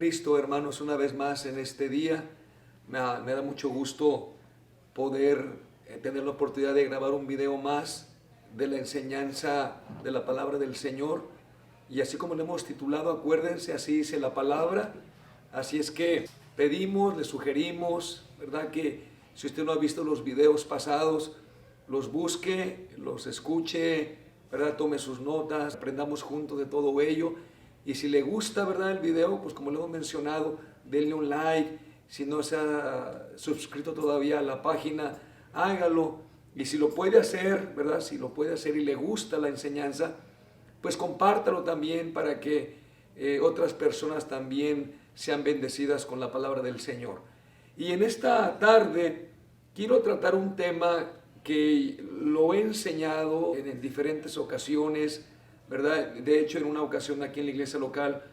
Cristo, hermanos, una vez más en este día. Me da mucho gusto poder tener la oportunidad de grabar un video más de la enseñanza de la palabra del Señor. Y así como le hemos titulado, acuérdense, así dice la palabra. Así es que pedimos, le sugerimos, ¿verdad? Que si usted no ha visto los videos pasados, los busque, los escuche, ¿verdad? Tome sus notas, aprendamos juntos de todo ello. Y si le gusta, ¿verdad?, el video, pues como le hemos mencionado, denle un like. Si no se ha suscrito todavía a la página, hágalo. Y si lo puede hacer, ¿verdad?, si lo puede hacer y le gusta la enseñanza, pues compártalo también para que otras personas también sean bendecidas con la palabra del Señor. Y en esta tarde quiero tratar un tema que lo he enseñado en diferentes ocasiones, ¿verdad? De hecho, en una ocasión aquí en la iglesia local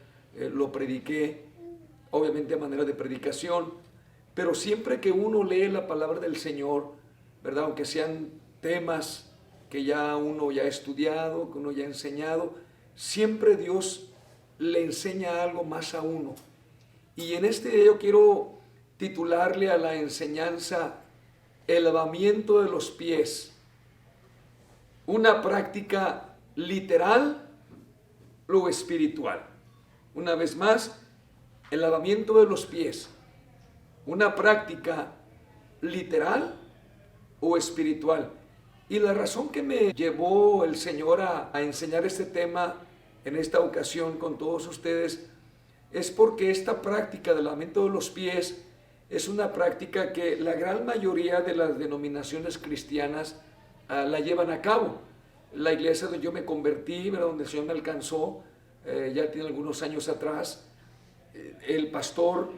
lo prediqué, obviamente a manera de predicación, pero siempre que uno lee la palabra del Señor, ¿verdad?, aunque sean temas que ya uno ya ha estudiado, que uno ya ha enseñado, siempre Dios le enseña algo más a uno. Y en este día yo quiero titularle a la enseñanza el lavamiento de los pies, una práctica literal o espiritual. Una vez más, el lavamiento de los pies, una práctica literal o espiritual. Y la razón que me llevó el Señor a enseñar este tema en esta ocasión con todos ustedes es porque esta práctica del lavamiento de los pies es una práctica que la gran mayoría de las denominaciones cristianas la llevan a cabo. La iglesia donde yo me convertí, ¿verdad?, donde el Señor me alcanzó, ya tiene algunos años atrás, el pastor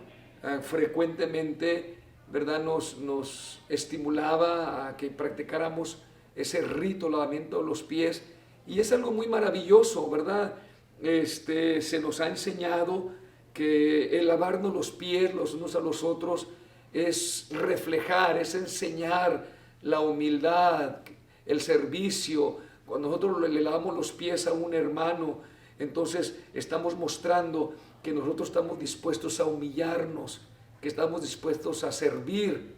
frecuentemente, ¿verdad?, nos estimulaba a que practicáramos ese rito, lavamiento de los pies, y es algo muy maravilloso, ¿verdad? Se nos ha enseñado que el lavarnos los pies los unos a los otros es reflejar, es enseñar la humildad, el servicio. Cuando nosotros le lavamos los pies a un hermano, entonces estamos mostrando que nosotros estamos dispuestos a humillarnos, que estamos dispuestos a servir.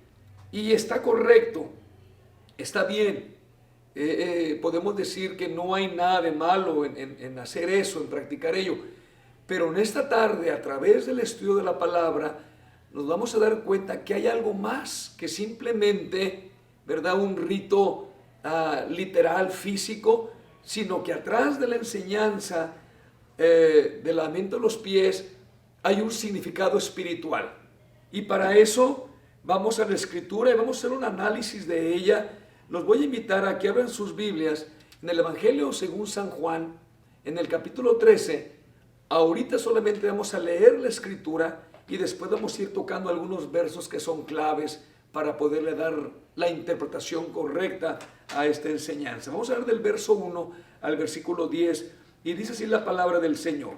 Y está correcto, está bien. Podemos decir que no hay nada de malo en hacer eso, en practicar ello. Pero en esta tarde, a través del estudio de la palabra, nos vamos a dar cuenta que hay algo más que simplemente, ¿verdad?, un rito literal, físico, sino que atrás de la enseñanza del lavamiento de los pies hay un significado espiritual. Y para eso vamos a la Escritura y vamos a hacer un análisis de ella. Los voy a invitar a que abran sus Biblias en el Evangelio según San Juan, en el capítulo 13. Ahorita solamente vamos a leer la Escritura y después vamos a ir tocando algunos versos que son claves para poderle dar la interpretación correcta a esta enseñanza. Vamos a ver del verso 1 al versículo 10 y dice así la palabra del Señor.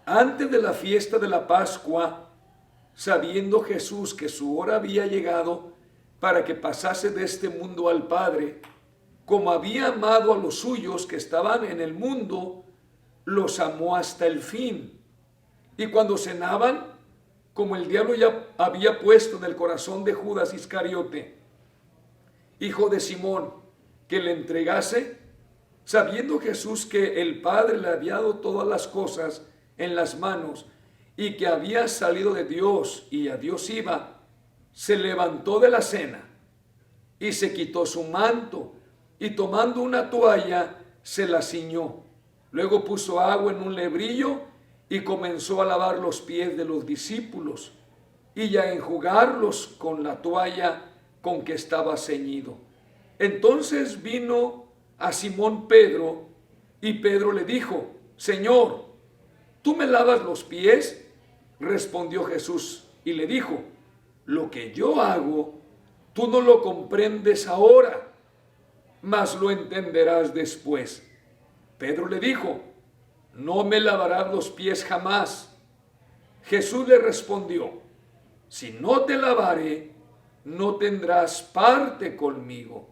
Antes de la fiesta de la Pascua, sabiendo Jesús que su hora había llegado para que pasase de este mundo al Padre, como había amado a los suyos que estaban en el mundo, los amó hasta el fin. Y cuando cenaban, como el diablo ya había puesto en el corazón de Judas Iscariote, hijo de Simón, que le entregase, sabiendo Jesús que el Padre le había dado todas las cosas en las manos y que había salido de Dios y a Dios iba, se levantó de la cena y se quitó su manto y tomando una toalla se la ciñó. Luego puso agua en un lebrillo y comenzó a lavar los pies de los discípulos y a enjugarlos con la toalla con que estaba ceñido. Entonces vino a Simón Pedro y Pedro le dijo: Señor, ¿tú me lavas los pies? Respondió Jesús y le dijo: lo que yo hago, tú no lo comprendes ahora, mas lo entenderás después. Pedro le dijo: no me lavarás los pies jamás. Jesús le respondió: si no te lavare, no tendrás parte conmigo.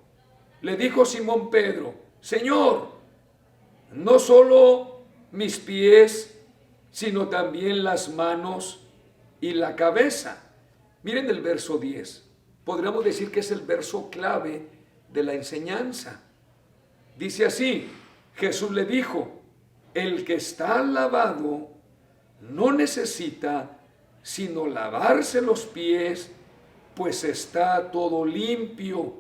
Le dijo Simón Pedro: Señor, no solo mis pies, sino también las manos y la cabeza. Miren el verso 10. Podríamos decir que es el verso clave de la enseñanza. Dice así: Jesús le dijo, el que está lavado no necesita sino lavarse los pies, pues está todo limpio,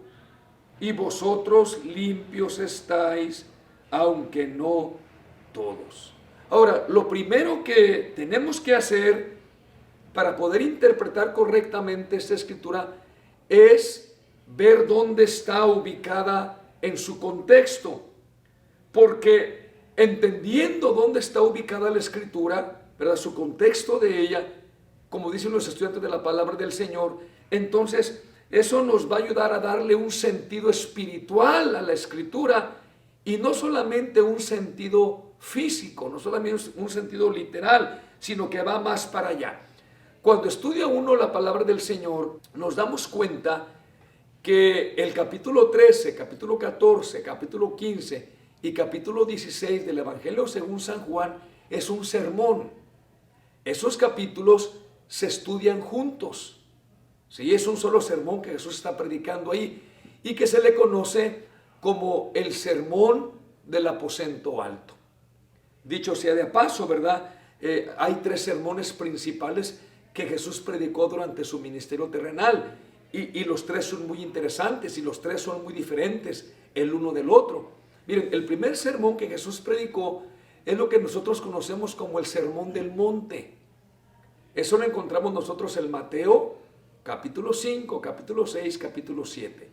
y vosotros limpios estáis, aunque no todos. Ahora, lo primero que tenemos que hacer para poder interpretar correctamente esta escritura es ver dónde está ubicada en su contexto, porque entendiendo dónde está ubicada la escritura, ¿verdad?, su contexto de ella, como dicen los estudiantes de la palabra del Señor, entonces eso nos va a ayudar a darle un sentido espiritual a la escritura, y no solamente un sentido físico, no solamente un sentido literal, sino que va más para allá. Cuando estudia uno la palabra del Señor, nos damos cuenta que el capítulo 13, capítulo 14, capítulo 15 y capítulo 16 del Evangelio según San Juan es un sermón. Esos capítulos se estudian juntos. Sí, es un solo sermón que Jesús está predicando ahí y que se le conoce como el sermón del aposento alto. Dicho sea de paso, ¿verdad? Hay 3 sermones principales que Jesús predicó durante su ministerio terrenal, y los 3 son muy interesantes y los 3 son muy diferentes el uno del otro. Miren, el primer sermón que Jesús predicó es lo que nosotros conocemos como el Sermón del Monte. Eso lo encontramos nosotros en Mateo, capítulo 5, capítulo 6, capítulo 7.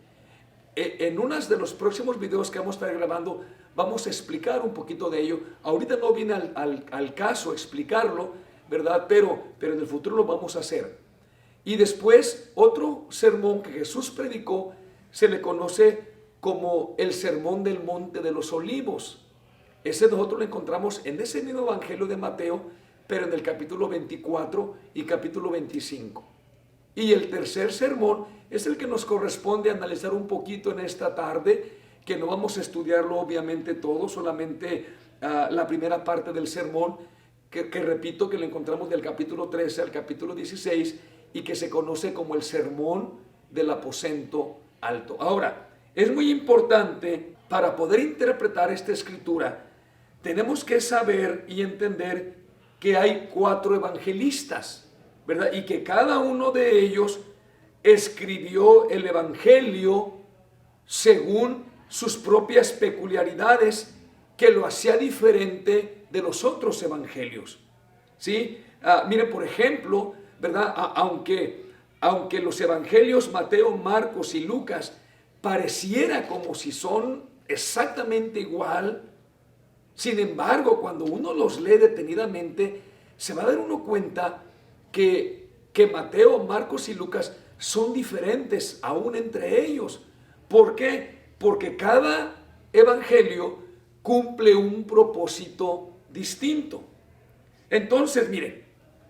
En unos de los próximos videos que vamos a estar grabando, vamos a explicar un poquito de ello. Ahorita no viene al caso explicarlo, ¿verdad? Pero en el futuro lo vamos a hacer. Y después, otro sermón que Jesús predicó se le conoce como el Sermón del Monte de los Olivos. Ese nosotros lo encontramos en ese mismo Evangelio de Mateo, pero en el capítulo 24 y capítulo 25. Y el tercer sermón es el que nos corresponde analizar un poquito en esta tarde, que no vamos a estudiarlo obviamente todo, solamente la primera parte del sermón, que repito que lo encontramos del capítulo 13 al capítulo 16 y que se conoce como el sermón del aposento alto. Ahora, es muy importante para poder interpretar esta escritura, tenemos que saber y entender que hay 4 evangelistas, ¿verdad? Y que cada uno de ellos escribió el evangelio según sus propias peculiaridades, que lo hacía diferente de los otros evangelios. ¿Sí? Miren, por ejemplo, ¿verdad? Aunque los evangelios Mateo, Marcos y Lucas pareciera como si son exactamente igual, sin embargo, cuando uno los lee detenidamente, se va a dar uno cuenta que Mateo, Marcos y Lucas son diferentes aún entre ellos. ¿Por qué? Porque cada evangelio cumple un propósito distinto. Entonces, miren,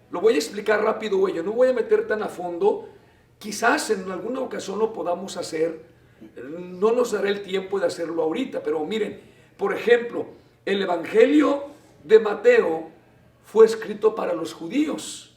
lo voy a explicar rápido, yo no voy a meter tan a fondo. Quizás en alguna ocasión lo podamos hacer, no nos dará el tiempo de hacerlo ahorita, pero miren, por ejemplo, el evangelio de Mateo fue escrito para los judíos,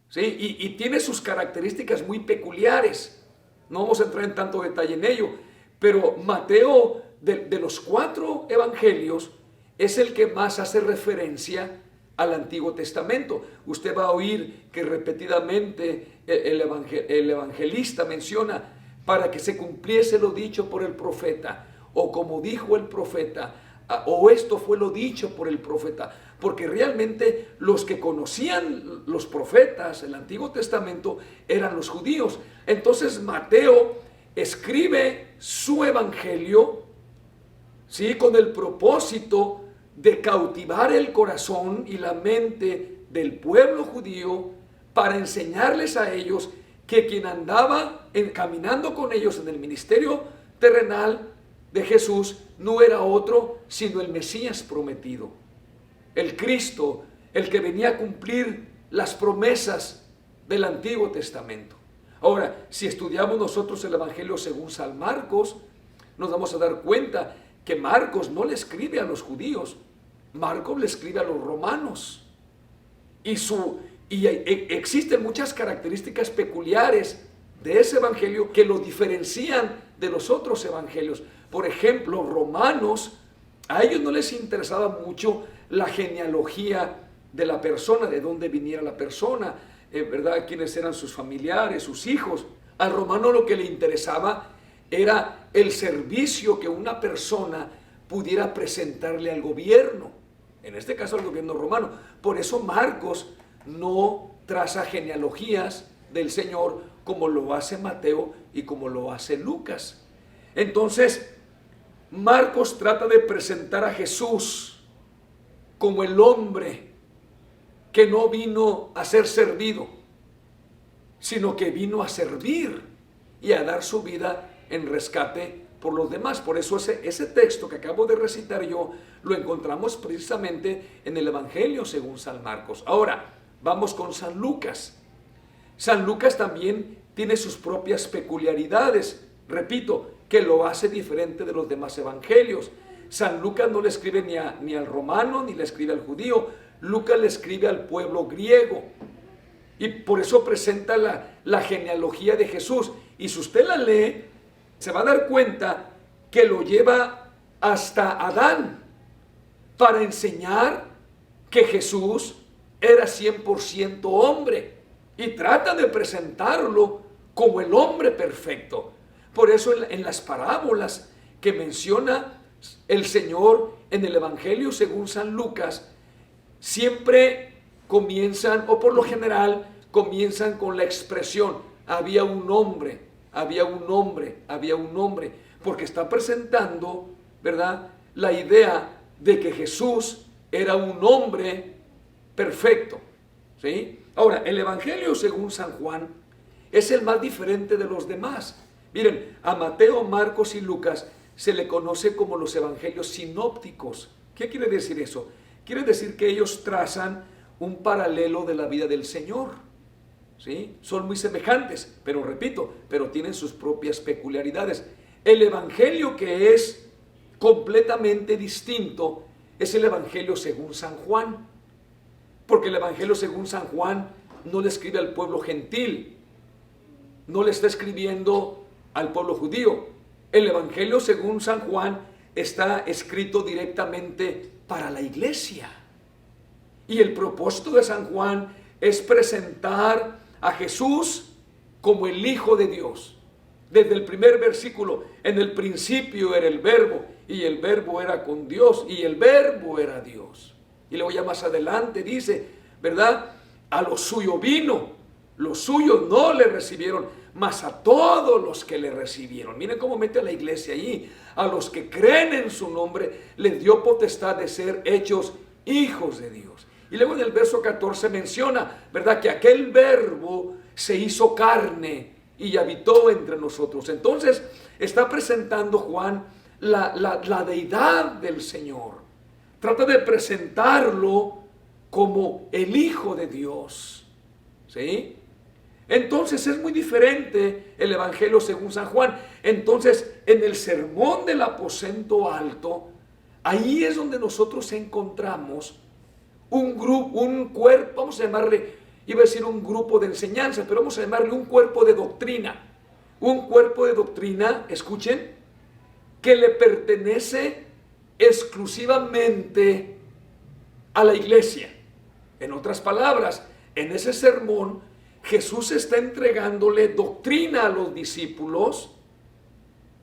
¿sí? Y tiene sus características muy peculiares. No vamos a entrar en tanto detalle en ello, pero Mateo, de los 4 evangelios, es el que más hace referencia al Antiguo Testamento. Usted va a oír que repetidamente el evangelista menciona para que se cumpliese lo dicho por el profeta, o como dijo el profeta, o esto fue lo dicho por el profeta, porque realmente los que conocían los profetas, el Antiguo Testamento, eran los judíos. Entonces Mateo escribe su evangelio, ¿sí?, con el propósito de cautivar el corazón y la mente del pueblo judío, para enseñarles a ellos que quien andaba caminando con ellos en el ministerio terrenal de Jesús no era otro sino el Mesías prometido, el Cristo, el que venía a cumplir las promesas del Antiguo Testamento. Ahora, si estudiamos nosotros el Evangelio según San Marcos, nos vamos a dar cuenta que Marcos no le escribe a los judíos, Marcos le escribe a los romanos. existen muchas características peculiares de ese evangelio que lo diferencian de los otros evangelios. Por ejemplo, Romanos, a ellos no les interesaba mucho la genealogía de la persona, de dónde viniera la persona, ¿verdad? Quiénes eran sus familiares, sus hijos. Al romano lo que le interesaba era el servicio que una persona pudiera presentarle al gobierno, en este caso al gobierno romano. Por eso Marcos no traza genealogías del Señor como lo hace Mateo y como lo hace Lucas. Entonces, Marcos trata de presentar a Jesús como el hombre que no vino a ser servido, sino que vino a servir y a dar su vida en rescate por los demás. Por eso ese texto que acabo de recitar yo lo encontramos precisamente en el Evangelio según San Marcos. Ahora, vamos con San Lucas. San Lucas también tiene sus propias peculiaridades, repito, que lo hace diferente de los demás evangelios. San Lucas no le escribe ni al romano ni le escribe al judío. Lucas le escribe al pueblo griego. Y por eso presenta la genealogía de Jesús. Y si usted la lee, se va a dar cuenta que lo lleva hasta Adán para enseñar que Jesús era 100% hombre. Y trata de presentarlo como el hombre perfecto. Por eso en las parábolas que menciona el Señor en el Evangelio según San Lucas, siempre comienzan, o por lo general, comienzan con la expresión, había un hombre, había un hombre, había un hombre, porque está presentando, ¿verdad?, la idea de que Jesús era un hombre perfecto, ¿sí? Ahora, el Evangelio según San Juan es el más diferente de los demás. Miren, a Mateo, Marcos y Lucas se le conoce como los evangelios sinópticos. ¿Qué quiere decir eso? Quiere decir que ellos trazan un paralelo de la vida del Señor, ¿sí? Son muy semejantes, pero repito, pero tienen sus propias peculiaridades. El evangelio que es completamente distinto es el evangelio según San Juan, porque el evangelio según San Juan no le escribe al pueblo gentil, no le está escribiendo al pueblo judío. El evangelio según San Juan está escrito directamente para la iglesia. Y el propósito de San Juan es presentar a Jesús como el Hijo de Dios. Desde el primer versículo, en el principio era el Verbo, y el Verbo era con Dios, y el Verbo era Dios. Y luego ya más adelante dice, ¿verdad? A lo suyo vino, los suyos no le recibieron, mas a todos los que le recibieron. Miren cómo mete a la iglesia allí. A los que creen en su nombre, les dio potestad de ser hechos hijos de Dios. Y luego en el verso 14 menciona, ¿verdad?, que aquel Verbo se hizo carne y habitó entre nosotros. Entonces está presentando Juan la deidad del Señor. Trata de presentarlo como el Hijo de Dios, ¿sí? Entonces es muy diferente el Evangelio según San Juan. Entonces en el sermón del aposento alto, ahí es donde nosotros encontramos un grupo, un cuerpo, vamos a llamarle, iba a decir un grupo de enseñanza, pero vamos a llamarle un cuerpo de doctrina. Un cuerpo de doctrina, escuchen, que le pertenece exclusivamente a la iglesia. En otras palabras, en ese sermón, Jesús está entregándole doctrina a los discípulos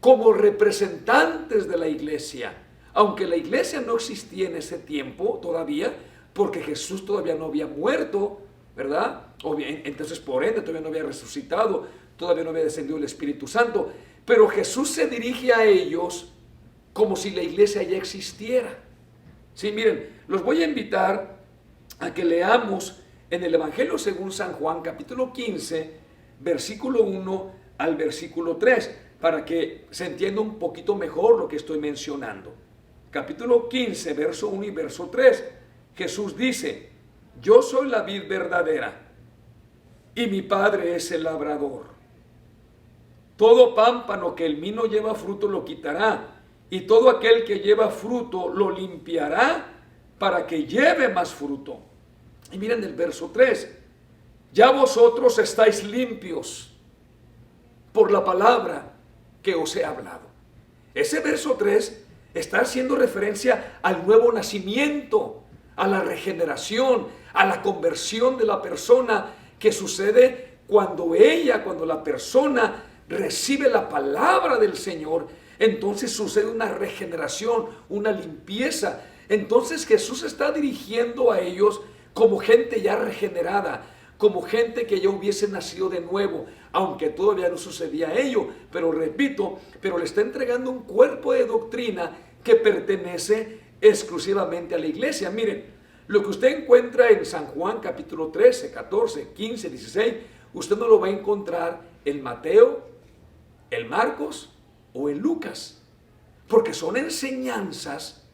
como representantes de la iglesia. Aunque la iglesia no existía en ese tiempo todavía, porque Jesús todavía no había muerto, ¿verdad? Entonces, por ende, todavía no había resucitado, todavía no había descendido el Espíritu Santo. Pero Jesús se dirige a ellos como si la iglesia ya existiera. Sí, miren, los voy a invitar a que leamos en el Evangelio según San Juan, capítulo 15, versículo 1 al versículo 3, para que se entienda un poquito mejor lo que estoy mencionando. Capítulo 15, verso 1 y verso 3. Jesús dice, yo soy la vid verdadera y mi Padre es el labrador. Todo pámpano que en mí no lleva fruto lo quitará, y todo aquel que lleva fruto lo limpiará para que lleve más fruto. Y miren el verso 3. Ya vosotros estáis limpios por la palabra que os he hablado. Ese verso 3 está haciendo referencia al nuevo nacimiento, a la regeneración, a la conversión de la persona que sucede cuando la persona recibe la palabra del Señor. Entonces sucede una regeneración, una limpieza. Entonces Jesús está dirigiendo a ellos como gente ya regenerada, como gente que ya hubiese nacido de nuevo, aunque todavía no sucedía ello. Pero repito, pero le está entregando un cuerpo de doctrina que pertenece exclusivamente a la iglesia. Miren, lo que usted encuentra en San Juan capítulo 13, 14, 15, 16, usted no lo va a encontrar en Mateo, en Marcos o en Lucas, porque son enseñanzas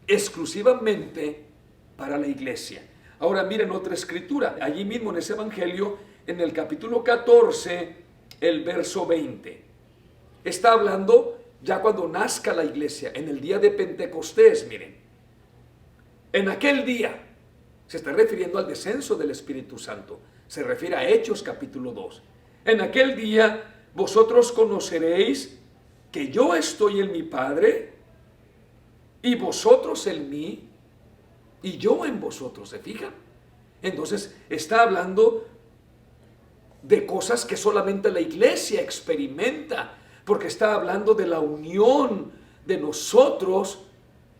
exclusivamente para la iglesia. Ahora miren otra escritura, allí mismo en ese evangelio, en el capítulo 14, el verso 20. Está hablando ya cuando nazca la iglesia, en el día de Pentecostés, miren. En aquel día, se está refiriendo al descenso del Espíritu Santo, se refiere a Hechos capítulo 2. En aquel día vosotros conoceréis que yo estoy en mi Padre, y vosotros en mí, y yo en vosotros, ¿se fijan? Entonces está hablando de cosas que solamente la iglesia experimenta, porque está hablando de la unión de nosotros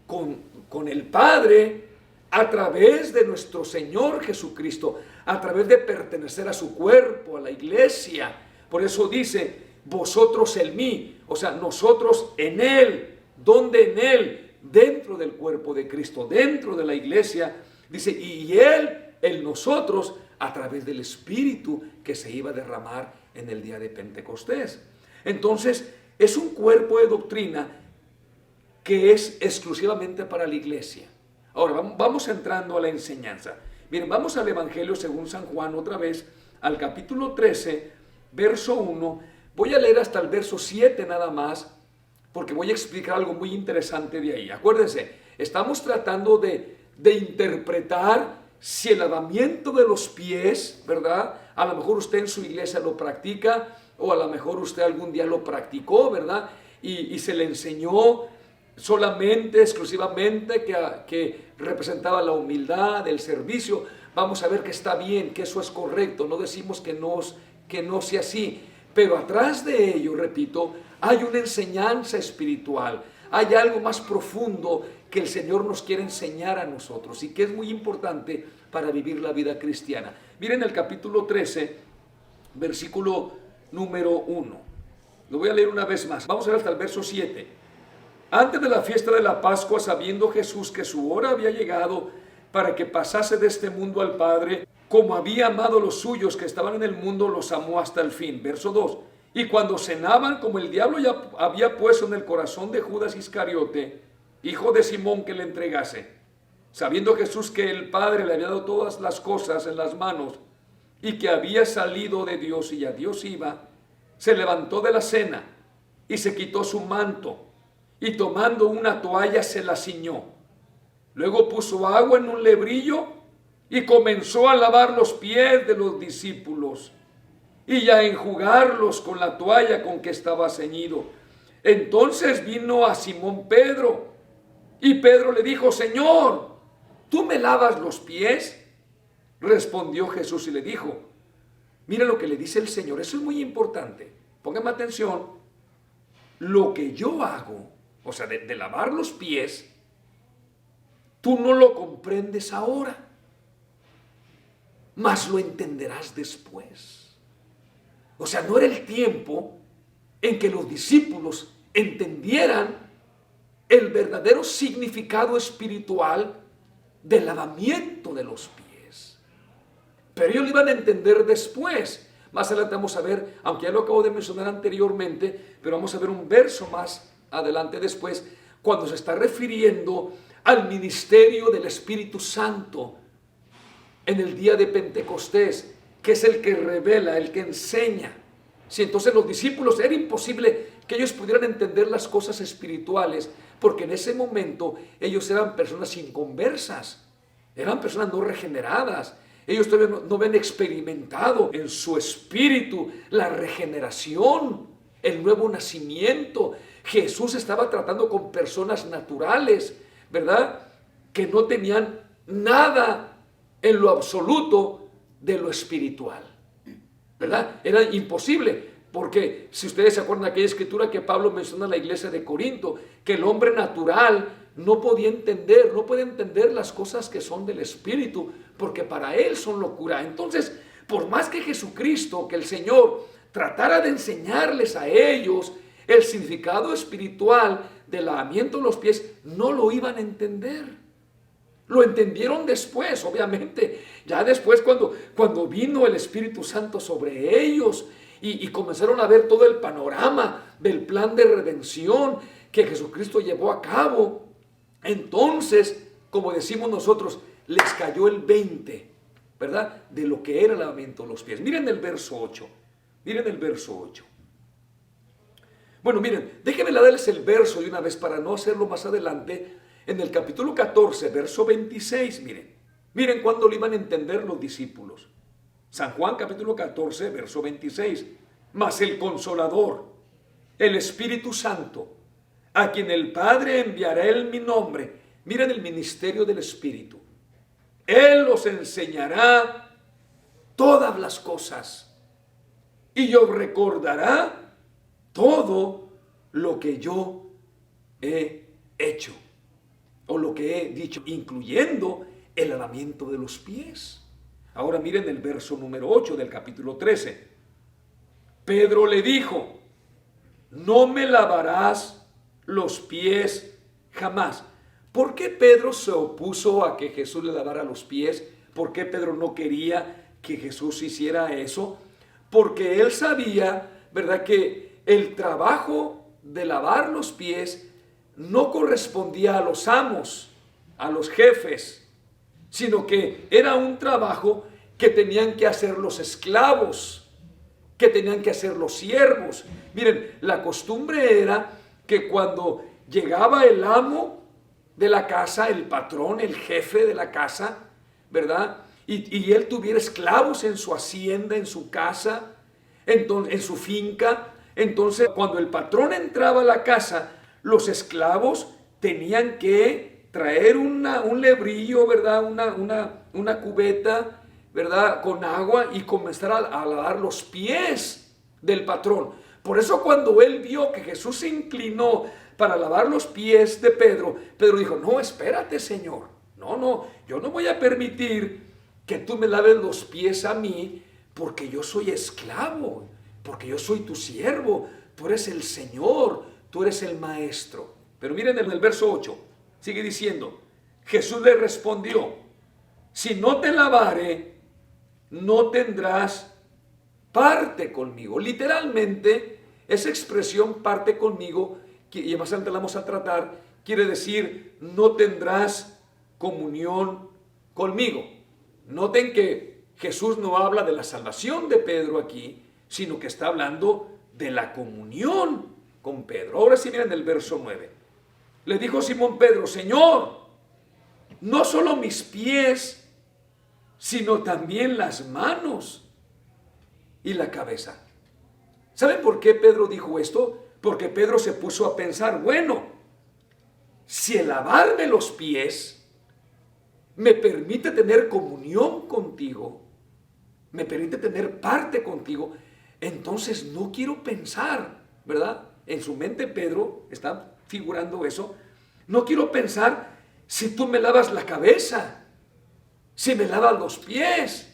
con el Padre a través de nuestro Señor Jesucristo, a través de pertenecer a su cuerpo, a la iglesia. Por eso dice, vosotros en mí, o sea, nosotros en Él. ¿Dónde en Él? Dentro del cuerpo de Cristo, dentro de la iglesia. Dice, y Él en nosotros, a través del Espíritu que se iba a derramar en el día de Pentecostés. Entonces, es un cuerpo de doctrina que es exclusivamente para la iglesia. Ahora, vamos entrando a la enseñanza. Miren, vamos al Evangelio según San Juan otra vez, al capítulo 13, verso 1. Voy a leer hasta el verso 7 nada más, porque voy a explicar algo muy interesante de ahí. Acuérdense, estamos tratando de interpretar si el lavamiento de los pies, ¿verdad? A lo mejor usted en su iglesia lo practica, o a lo mejor usted algún día lo practicó, ¿verdad? Y se le enseñó solamente, exclusivamente, que representaba la humildad, el servicio. Vamos a ver que está bien, que eso es correcto. No decimos que no sea así. Pero atrás de ello, repito, hay una enseñanza espiritual. Hay algo más profundo que el Señor nos quiere enseñar a nosotros y que es muy importante para vivir la vida cristiana. Miren el capítulo 13, versículo número 1. Lo voy a leer una vez más. Vamos a ver hasta el verso 7. Antes de la fiesta de la Pascua, sabiendo Jesús que su hora había llegado para que pasase de este mundo al Padre, como había amado a los suyos que estaban en el mundo, los amó hasta el fin. Verso 2. Y cuando cenaban, como el diablo ya había puesto en el corazón de Judas Iscariote, hijo de Simón, que le entregase, sabiendo Jesús que el Padre le había dado todas las cosas en las manos y que había salido de Dios y a Dios iba, se levantó de la cena y se quitó su manto y tomando una toalla se la ciñó. Luego puso agua en un lebrillo y comenzó a lavar los pies de los discípulos y a enjugarlos con la toalla con que estaba ceñido. Entonces vino a Simón Pedro y Pedro le dijo, Señor, ¿tú me lavas los pies? Respondió Jesús y le dijo, mira lo que le dice el Señor, eso es muy importante, póngame atención, lo que yo hago, o sea, de lavar los pies, tú no lo comprendes ahora, mas lo entenderás después. O sea, no era el tiempo en que los discípulos entendieran el verdadero significado espiritual del lavamiento de los pies. Pero ellos lo iban a entender después. Más adelante vamos a ver, aunque ya lo acabo de mencionar anteriormente, pero vamos a ver un verso más adelante después, cuando se está refiriendo al ministerio del Espíritu Santo en el día de Pentecostés, que es el que revela, el que enseña. Si entonces los discípulos, era imposible que ellos pudieran entender las cosas espirituales, porque en ese momento ellos eran personas inconversas, eran personas no regeneradas, Ellos todavía no habían experimentado en su espíritu la regeneración, el nuevo nacimiento. Jesús estaba tratando con personas naturales, ¿verdad? Que no tenían nada en lo absoluto de lo espiritual, ¿verdad? Era imposible, porque si ustedes se acuerdan de aquella escritura que Pablo menciona en la iglesia de Corinto, que el hombre natural no puede entender las cosas que son del espíritu, porque para él son locura. Entonces, por más que Jesucristo, que el Señor tratara de enseñarles a ellos el significado espiritual del lavamiento de los pies, no lo iban a entender. Lo entendieron después, obviamente. Ya después cuando vino el Espíritu Santo sobre ellos y comenzaron a ver todo el panorama del plan de redención que Jesucristo llevó a cabo, entonces, como decimos nosotros, les cayó el 20, ¿verdad? De lo que era el lavamiento de los pies. Miren el verso 8. Miren el verso 8. Bueno, miren, déjenme darles el verso de una vez para no hacerlo más adelante. En el capítulo 14, verso 26, miren cuándo lo iban a entender los discípulos. San Juan capítulo 14, verso 26. Mas el Consolador, el Espíritu Santo, a quien el Padre enviará en mi nombre. Miren el ministerio del Espíritu. Él os enseñará todas las cosas y os recordará todo lo que yo he hecho o lo que he dicho, incluyendo el lavamiento de los pies. Ahora miren el verso número 8 del capítulo 13. Pedro le dijo: no me lavarás los pies jamás. ¿Por qué Pedro se opuso a que Jesús le lavara los pies? ¿Por qué Pedro no quería que Jesús hiciera eso? Porque él sabía, ¿verdad?, que el trabajo de lavar los pies no correspondía a los amos, a los jefes, sino que era un trabajo que tenían que hacer los esclavos, que tenían que hacer los siervos. Miren, la costumbre era que cuando llegaba el amo de la casa, el patrón, el jefe de la casa, ¿verdad?, y él tuviera esclavos en su hacienda, en su casa, entonces, en su finca, entonces cuando el patrón entraba a la casa, los esclavos tenían que traer un lebrillo, ¿verdad?, una cubeta, ¿verdad?, con agua, y comenzar a lavar los pies del patrón. Por eso cuando él vio que Jesús se inclinó para lavar los pies de Pedro, Pedro dijo: no, espérate, Señor, no, yo no voy a permitir que tú me laves los pies a mí, porque yo soy esclavo, porque yo soy tu siervo, tú eres el Señor, tú eres el Maestro. Pero miren en el verso 8, sigue diciendo: Jesús le respondió: si no te lavare, no tendrás parte conmigo. Literalmente, esa expresión parte conmigo, y más adelante la vamos a tratar, quiere decir no tendrás comunión conmigo. Noten que Jesús no habla de la salvación de Pedro aquí, sino que está hablando de la comunión con Pedro. Ahora sí miren el verso 9. Le dijo Simón Pedro: Señor, no solo mis pies, sino también las manos y la cabeza. ¿Saben por qué Pedro dijo esto? Porque Pedro se puso a pensar: bueno, si el lavarme los pies me permite tener comunión contigo, me permite tener parte contigo, entonces no quiero pensar, ¿verdad? En su mente Pedro está figurando eso. No quiero pensar si tú me lavas la cabeza, si me lavas los pies,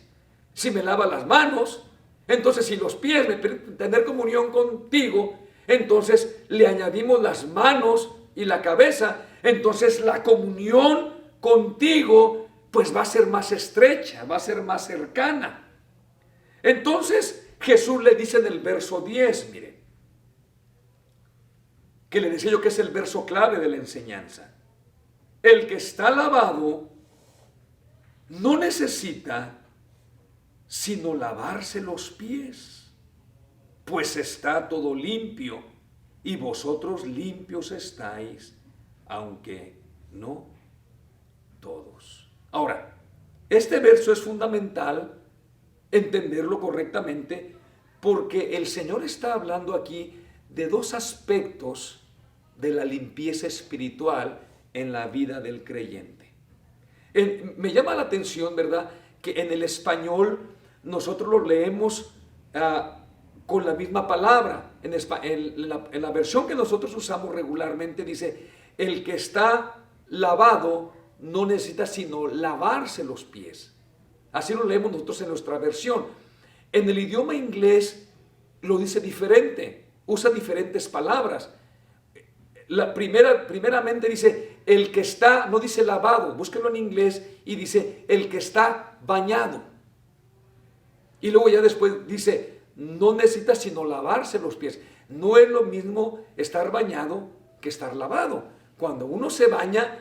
si me lavas las manos. Entonces, si los pies me permiten tener comunión contigo, entonces le añadimos las manos y la cabeza. Entonces la comunión contigo pues va a ser más estrecha, va a ser más cercana. Entonces Jesús le dice en el verso 10, miren, que le decía yo que es el verso clave de la enseñanza: el que está lavado no necesita sino lavarse los pies, pues está todo limpio, y vosotros limpios estáis, aunque no todos. Ahora, Este verso es fundamental entenderlo correctamente porque el Señor está hablando aquí de dos aspectos de la limpieza espiritual en la vida del creyente. Me llama la atención, ¿verdad?, que en el español nosotros lo leemos con la misma palabra. En la versión que nosotros usamos regularmente dice, el que está lavado no necesita sino lavarse los pies. Así lo leemos nosotros en nuestra versión. En el idioma inglés lo dice diferente, usa diferentes palabras. Primeramente dice, el que está, no dice lavado, búsquelo en inglés y dice, el que está bañado. Y luego ya después dice, no necesita sino lavarse los pies. No es lo mismo estar bañado que estar lavado. Cuando uno se baña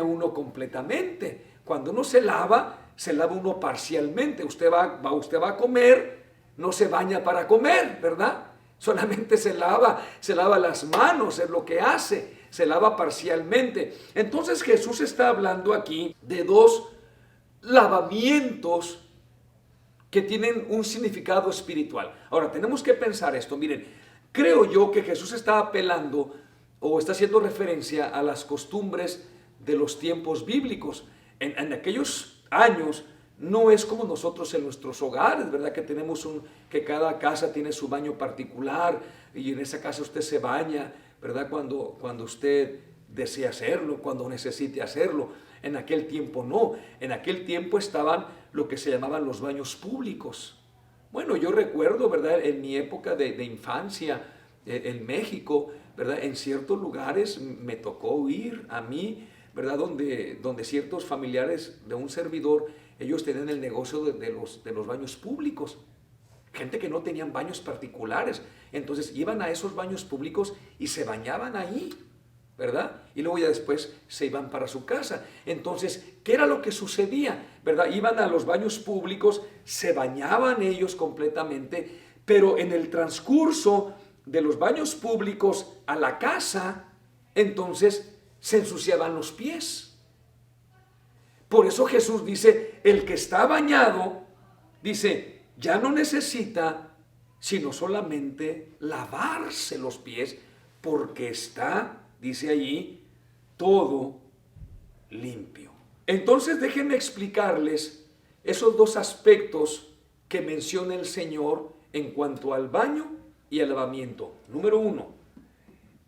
uno completamente. Cuando uno se lava uno parcialmente. Usted va a comer, no se baña para comer, ¿verdad? Solamente se lava las manos, es lo que hace, se lava parcialmente. Entonces Jesús está hablando aquí de dos lavamientos que tienen un significado espiritual. Ahora, tenemos que pensar esto. Miren, creo yo que Jesús está apelando o está haciendo referencia a las costumbres de los tiempos bíblicos. En aquellos años no es como nosotros en nuestros hogares, ¿verdad? Que cada casa tiene su baño particular y en esa casa usted se baña, ¿verdad? Cuando usted desea hacerlo, cuando necesite hacerlo. En aquel tiempo no. En aquel tiempo estaban lo que se llamaban los baños públicos. Bueno, yo recuerdo, ¿verdad? En mi época de infancia en México, ¿verdad? En ciertos lugares me tocó ir a mí, ¿verdad? Donde ciertos familiares de un servidor, ellos tenían el negocio de los baños públicos. Gente que no tenían baños particulares. Entonces iban a esos baños públicos y se bañaban ahí, ¿verdad? Y luego ya después se iban para su casa. Entonces, ¿qué era lo que sucedía? ¿Verdad? Iban a los baños públicos, se bañaban ellos completamente, pero en el transcurso de los baños públicos a la casa, entonces se ensuciaban los pies. Por eso Jesús dice, el que está bañado, dice, ya no necesita sino solamente lavarse los pies, porque está, dice allí, todo limpio. Entonces déjenme explicarles esos dos aspectos que menciona el Señor en cuanto al baño y al lavamiento. Número uno,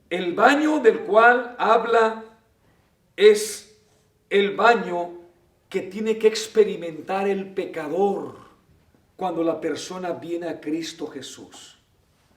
el baño del cual habla es el baño que tiene que experimentar el pecador cuando la persona viene a Cristo Jesús.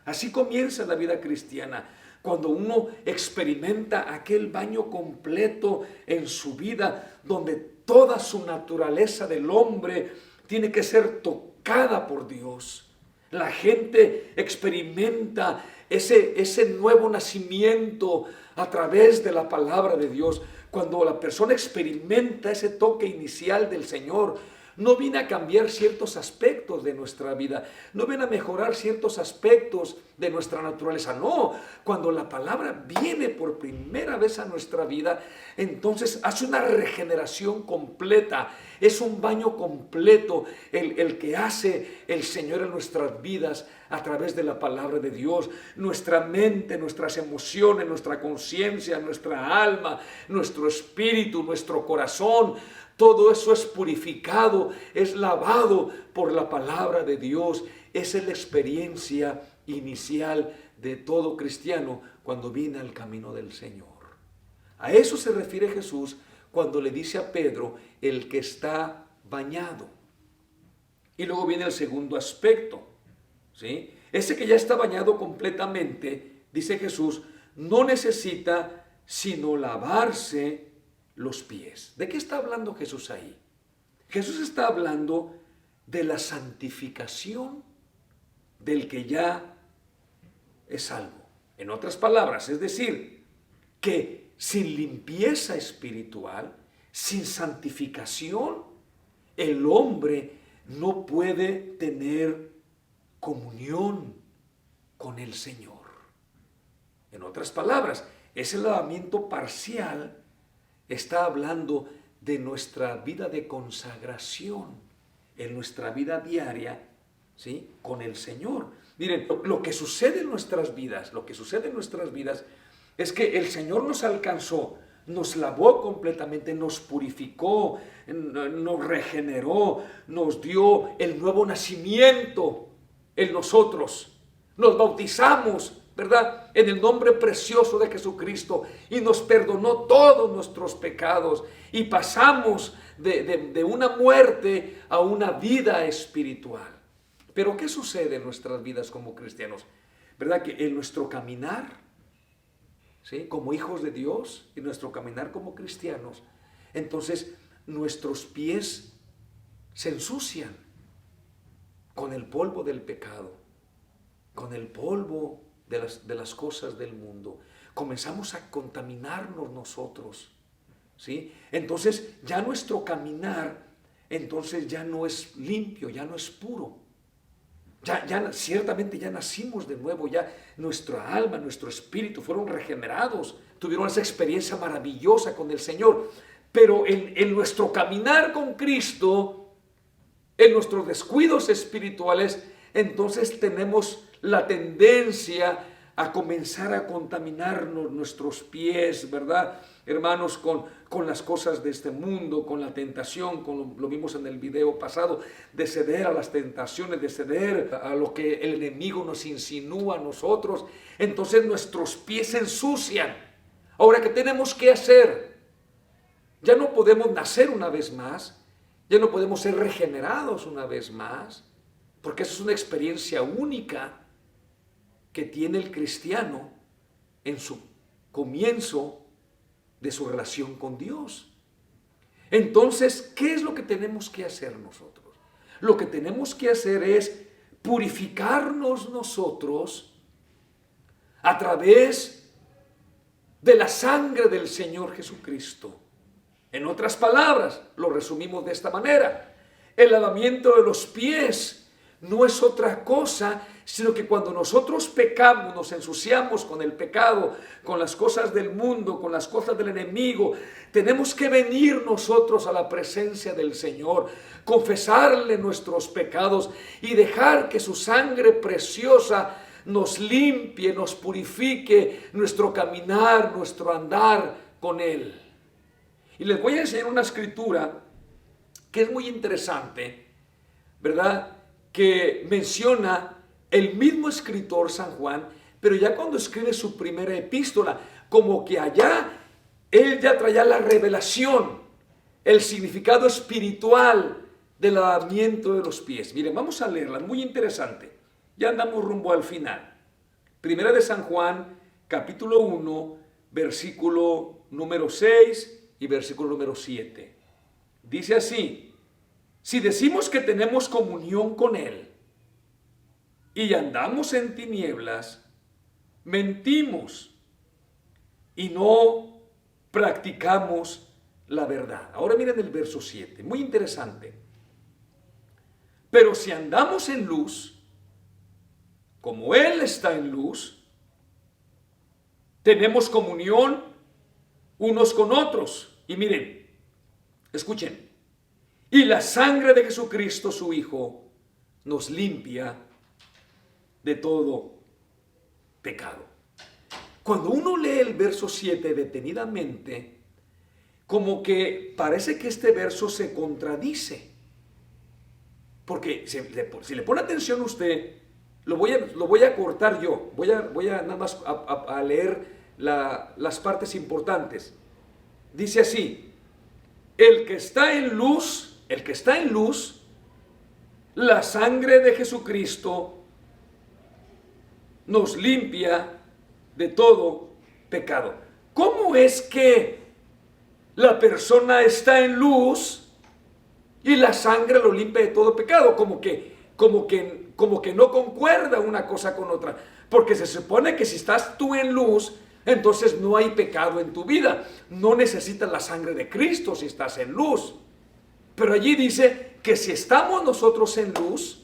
Así comienza la vida cristiana, cuando uno experimenta aquel baño completo en su vida, donde toda su naturaleza del hombre tiene que ser tocada por Dios. La gente experimenta ese nuevo nacimiento a través de la palabra de Dios. Cuando la persona experimenta ese toque inicial del Señor, no viene a cambiar ciertos aspectos de nuestra vida, no viene a mejorar ciertos aspectos de nuestra naturaleza. No, cuando la palabra viene por primera vez a nuestra vida, entonces hace una regeneración completa. Es un baño completo el que hace el Señor en nuestras vidas a través de la palabra de Dios. Nuestra mente, nuestras emociones, nuestra conciencia, nuestra alma, nuestro espíritu, nuestro corazón, todo eso es purificado, es lavado por la palabra de Dios. Esa es la experiencia inicial de todo cristiano cuando viene al camino del Señor. A eso se refiere Jesús cuando le dice a Pedro, el que está bañado. Y luego viene el segundo aspecto, ¿sí? Ese que ya está bañado completamente, dice Jesús, no necesita sino lavarse los pies. ¿De qué está hablando Jesús ahí? Jesús está hablando de la santificación del que ya es salvo. En otras palabras, es decir, que sin limpieza espiritual, sin santificación, el hombre no puede tener comunión con el Señor. En otras palabras, ese lavamiento parcial está hablando de nuestra vida de consagración en nuestra vida diaria, ¿sí?, con el Señor. Miren, lo que sucede en nuestras vidas, es que el Señor nos alcanzó, nos lavó completamente, nos purificó, nos regeneró, nos dio el nuevo nacimiento en nosotros. Nos bautizamos, ¿verdad?, en el nombre precioso de Jesucristo, y nos perdonó todos nuestros pecados, y pasamos de una muerte a una vida espiritual. Pero ¿qué sucede en nuestras vidas como cristianos? ¿Verdad que en nuestro caminar, ¿sí?, como hijos de Dios, en nuestro caminar como cristianos, entonces nuestros pies se ensucian con el polvo del pecado, con el polvo de las cosas del mundo? Comenzamos a contaminarnos nosotros, ¿sí? Entonces ya nuestro caminar, entonces ya no es limpio, ya no es puro. Ciertamente ya nacimos de nuevo, ya nuestra alma, nuestro espíritu fueron regenerados, tuvieron esa experiencia maravillosa con el Señor. Pero en nuestro caminar con Cristo, en nuestros descuidos espirituales, entonces tenemos la tendencia a comenzar a contaminarnos nuestros pies, ¿verdad, hermanos? Con las cosas de este mundo, con la tentación, lo vimos en el video pasado, de ceder a las tentaciones, de ceder a lo que el enemigo nos insinúa a nosotros. Entonces nuestros pies se ensucian. Ahora, ¿qué tenemos que hacer? Ya no podemos nacer una vez más, ya no podemos ser regenerados una vez más, porque esa es una experiencia única que tiene el cristiano en su comienzo de su relación con Dios. Entonces, ¿qué es lo que tenemos que hacer nosotros? Lo que tenemos que hacer es purificarnos nosotros a través de la sangre del Señor Jesucristo. En otras palabras, lo resumimos de esta manera: el lavamiento de los pies no es otra cosa, sino que cuando nosotros pecamos, nos ensuciamos con el pecado, con las cosas del mundo, con las cosas del enemigo, tenemos que venir nosotros a la presencia del Señor, confesarle nuestros pecados y dejar que su sangre preciosa nos limpie, nos purifique nuestro caminar, nuestro andar con Él. Y les voy a enseñar una escritura que es muy interesante, ¿verdad?, que menciona el mismo escritor San Juan, pero ya cuando escribe su primera epístola, como que allá él ya traía la revelación, el significado espiritual del lavamiento de los pies. Miren, vamos a leerla, muy interesante. Ya andamos rumbo al final. Primera de San Juan, capítulo 1, versículo número 6 y versículo número 7. Dice así: si decimos que tenemos comunión con Él y andamos en tinieblas, mentimos y no practicamos la verdad. Ahora miren el verso 7, muy interesante. Pero si andamos en luz, como Él está en luz, tenemos comunión unos con otros. Y miren, escuchen. Y la sangre de Jesucristo, su Hijo, nos limpia de todo pecado. Cuando uno lee el verso 7 detenidamente, como que parece que este verso se contradice. Porque si le pone atención usted, lo voy a cortar yo. Voy a nada más a leer las partes importantes. Dice así: el que está en luz, la sangre de Jesucristo nos limpia de todo pecado. ¿Cómo es que la persona está en luz y la sangre lo limpia de todo pecado? Como que no concuerda una cosa con otra. Porque se supone que si estás tú en luz, entonces no hay pecado en tu vida. No necesitas la sangre de Cristo si estás en luz. Pero allí dice que si estamos nosotros en luz,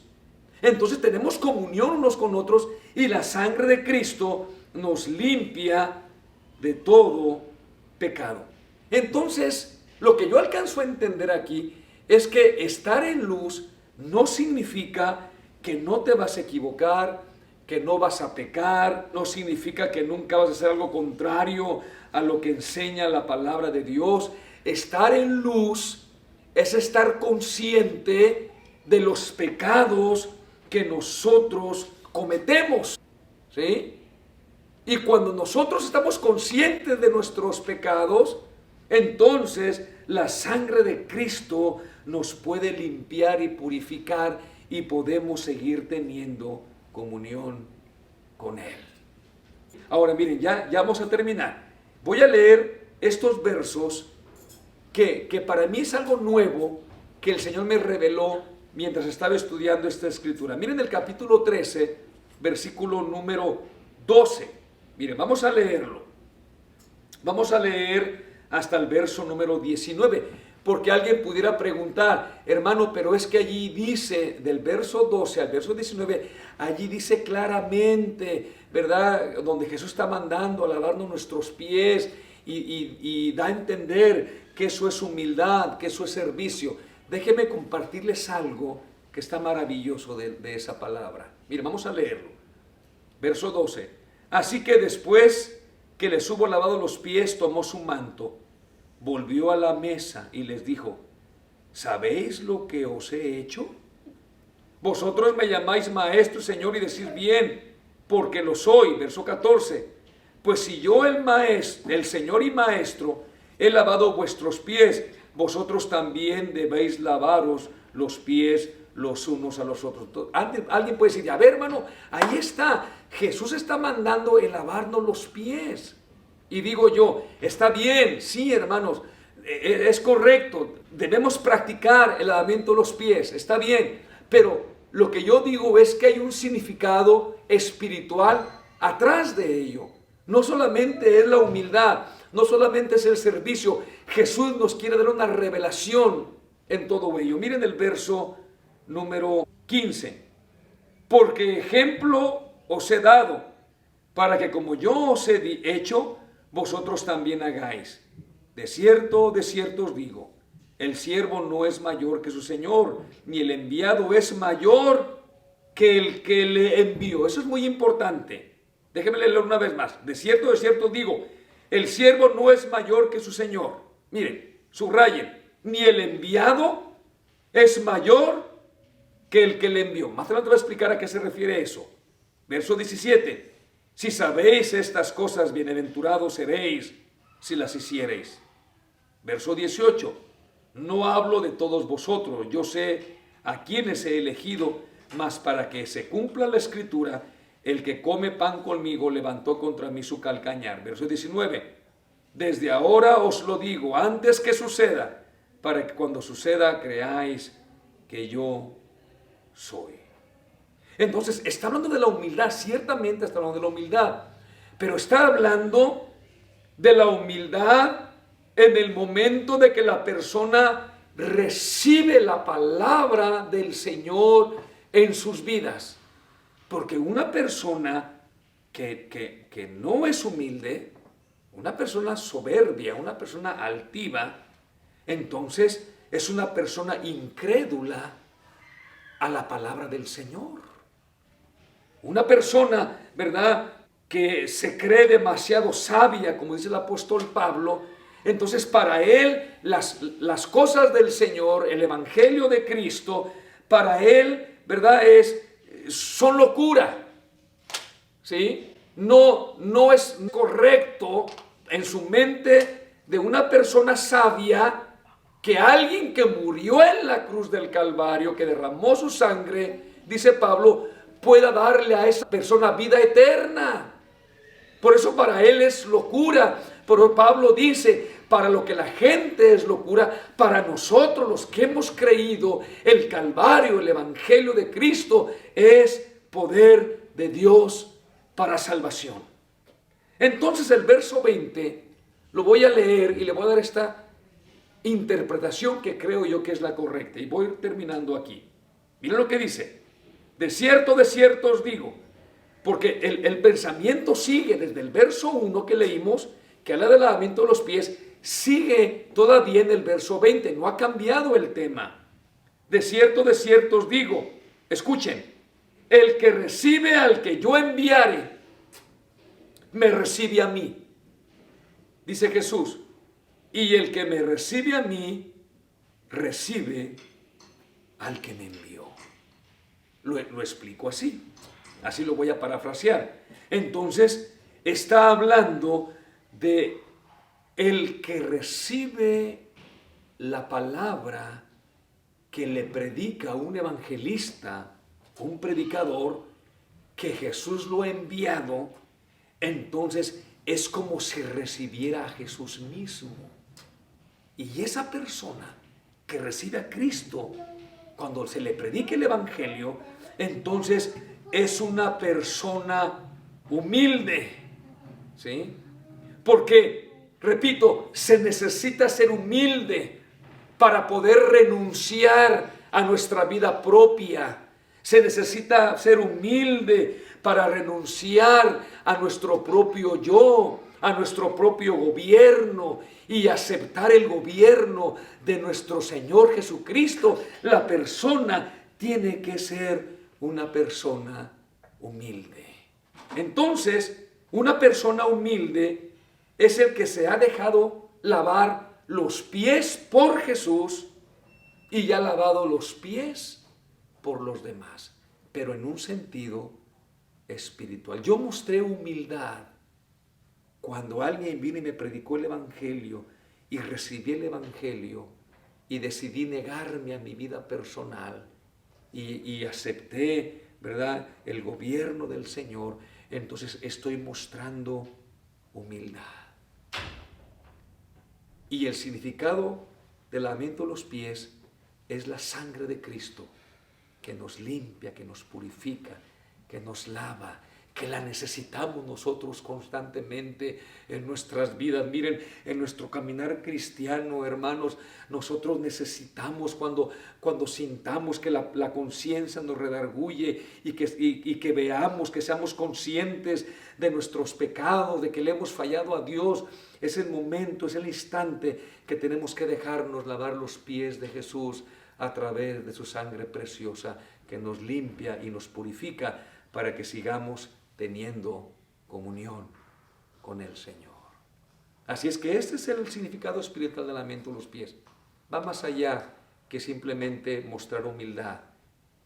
entonces tenemos comunión unos con otros y la sangre de Cristo nos limpia de todo pecado. Entonces, Lo que yo alcanzo a entender aquí es que estar en luz no significa que no te vas a equivocar, que no vas a pecar, no significa que nunca vas a hacer algo contrario a lo que enseña la palabra de Dios. Estar en luz es estar consciente de los pecados que nosotros cometemos, ¿sí? Y cuando nosotros estamos conscientes de nuestros pecados, entonces la sangre de Cristo nos puede limpiar y purificar y podemos seguir teniendo comunión con Él. Ahora miren, ya vamos a terminar. Voy a leer estos versos que para mí es algo nuevo que el Señor me reveló mientras estaba estudiando esta escritura. Miren el capítulo 13, versículo número 12. Miren, vamos a leerlo. Vamos a leer hasta el verso número 19, porque alguien pudiera preguntar, hermano, pero es que allí dice, del verso 12 al verso 19, allí dice claramente, ¿verdad? Donde Jesús está mandando a lavarnos nuestros pies y da a entender que eso es humildad, que eso es servicio. Déjenme compartirles algo que está maravilloso de esa palabra. Miren, vamos a leerlo. Verso 12. Así que después que les hubo lavado los pies, tomó su manto, volvió a la mesa y les dijo, ¿sabéis lo que os he hecho? Vosotros me llamáis maestro, Señor, y decís bien, porque lo soy. Verso 14. Pues si yo el Señor y maestro, he lavado vuestros pies, vosotros también debéis lavaros los pies los unos a los otros. Alguien puede decir, a ver, hermano, ahí está, Jesús está mandando el lavarnos los pies. Y digo yo, está bien, sí, hermanos, es correcto, debemos practicar el lavamiento de los pies, está bien, pero lo que yo digo es que hay un significado espiritual atrás de ello. No solamente es la humildad, no solamente es el servicio, Jesús nos quiere dar una revelación en todo ello. Miren el verso número 15. Porque ejemplo os he dado, para que como yo os he hecho, vosotros también hagáis. De cierto os digo, el siervo no es mayor que su señor, ni el enviado es mayor que el que le envió. Eso es muy importante. Déjenme leerlo una vez más. De cierto os digo, el siervo no es mayor que su señor. Miren, subrayen, ni el enviado es mayor que el que le envió. Más adelante voy a explicar a qué se refiere eso. Verso 17. Si sabéis estas cosas, bienaventurados seréis si las hiciereis. Verso 18. No hablo de todos vosotros, yo sé a quienes he elegido, mas para que se cumpla la escritura, el que come pan conmigo levantó contra mí su calcañar. Verso 19. Desde ahora os lo digo, antes que suceda, para que cuando suceda creáis que yo soy. Entonces, está hablando de la humildad, ciertamente está hablando de la humildad, pero está hablando de la humildad en el momento de que la persona recibe la palabra del Señor en sus vidas. Porque una persona que no es humilde, una persona soberbia, una persona altiva, entonces es una persona incrédula a la palabra del Señor. Una persona, ¿verdad?, que se cree demasiado sabia, como dice el apóstol Pablo, entonces para él las cosas del Señor, el evangelio de Cristo, para él, ¿verdad?, son locura, ¿sí? No es correcto en su mente de una persona sabia que alguien que murió en la cruz del Calvario, que derramó su sangre, dice Pablo, pueda darle a esa persona vida eterna. Por eso para él es locura. Pero Pablo dice, para lo que la gente es locura, para nosotros los que hemos creído, el Calvario, el Evangelio de Cristo, es poder de Dios para salvación. Entonces el verso 20 lo voy a leer y le voy a dar esta interpretación que creo yo que es la correcta. Y voy terminando aquí. Miren lo que dice. De cierto os digo, porque el pensamiento sigue desde el verso 1 que leímos, que habla del lavamiento de los pies, sigue todavía en el verso 20, no ha cambiado el tema. De cierto os digo, escuchen, el que recibe al que yo enviare, me recibe a mí, dice Jesús, y el que me recibe a mí, recibe al que me envió. Lo explico así lo voy a parafrasear. Entonces, está hablando de el que recibe la palabra que le predica un evangelista, un predicador, que Jesús lo ha enviado. Entonces es como si recibiera a Jesús mismo. Y esa persona que recibe a Cristo, cuando se le predique el evangelio, entonces es una persona humilde, ¿sí? Porque, repito, se necesita ser humilde para poder renunciar a nuestra vida propia. Se necesita ser humilde para renunciar a nuestro propio yo, a nuestro propio gobierno y aceptar el gobierno de nuestro Señor Jesucristo. La persona tiene que ser una persona humilde. Entonces, una persona humilde es el que se ha dejado lavar los pies por Jesús y ya ha lavado los pies por los demás, pero en un sentido espiritual. Yo mostré humildad cuando alguien vino y me predicó el evangelio y recibí el evangelio y decidí negarme a mi vida personal y acepté, ¿verdad?, el gobierno del Señor. Entonces estoy mostrando humildad. Y el significado del lavamiento de los pies es la sangre de Cristo que nos limpia, que nos purifica, que nos lava, que la necesitamos nosotros constantemente en nuestras vidas. Miren, en nuestro caminar cristiano, hermanos, nosotros necesitamos cuando sintamos que la conciencia nos redarguye y que veamos, que seamos conscientes de nuestros pecados, de que le hemos fallado a Dios. Es el momento, es el instante que tenemos que dejarnos lavar los pies de Jesús a través de su sangre preciosa que nos limpia y nos purifica para que sigamos teniendo comunión con el Señor. Así es que este es el significado espiritual del lavamiento de los pies. Va más allá que simplemente mostrar humildad,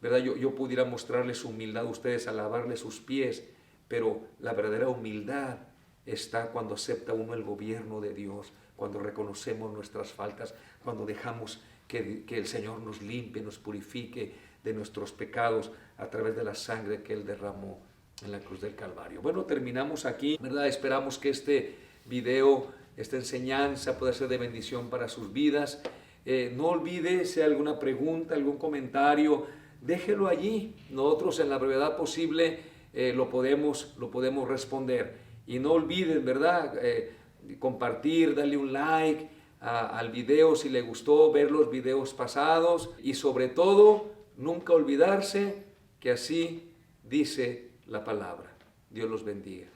¿verdad? Yo pudiera mostrarles humildad a ustedes al lavarles sus pies, pero la verdadera humildad está cuando acepta uno el gobierno de Dios, cuando reconocemos nuestras faltas, cuando dejamos que el Señor nos limpie, nos purifique de nuestros pecados a través de la sangre que Él derramó en la cruz del Calvario. Bueno, terminamos aquí, ¿verdad? Esperamos que este video, esta enseñanza pueda ser de bendición para sus vidas. No olvide, si hay alguna pregunta, algún comentario, déjelo allí. Nosotros en la brevedad posible lo podemos responder. Y no olviden, ¿verdad?, compartir, darle un like al video si le gustó, ver los videos pasados y sobre todo, nunca olvidarse que así dice la palabra. Dios los bendiga.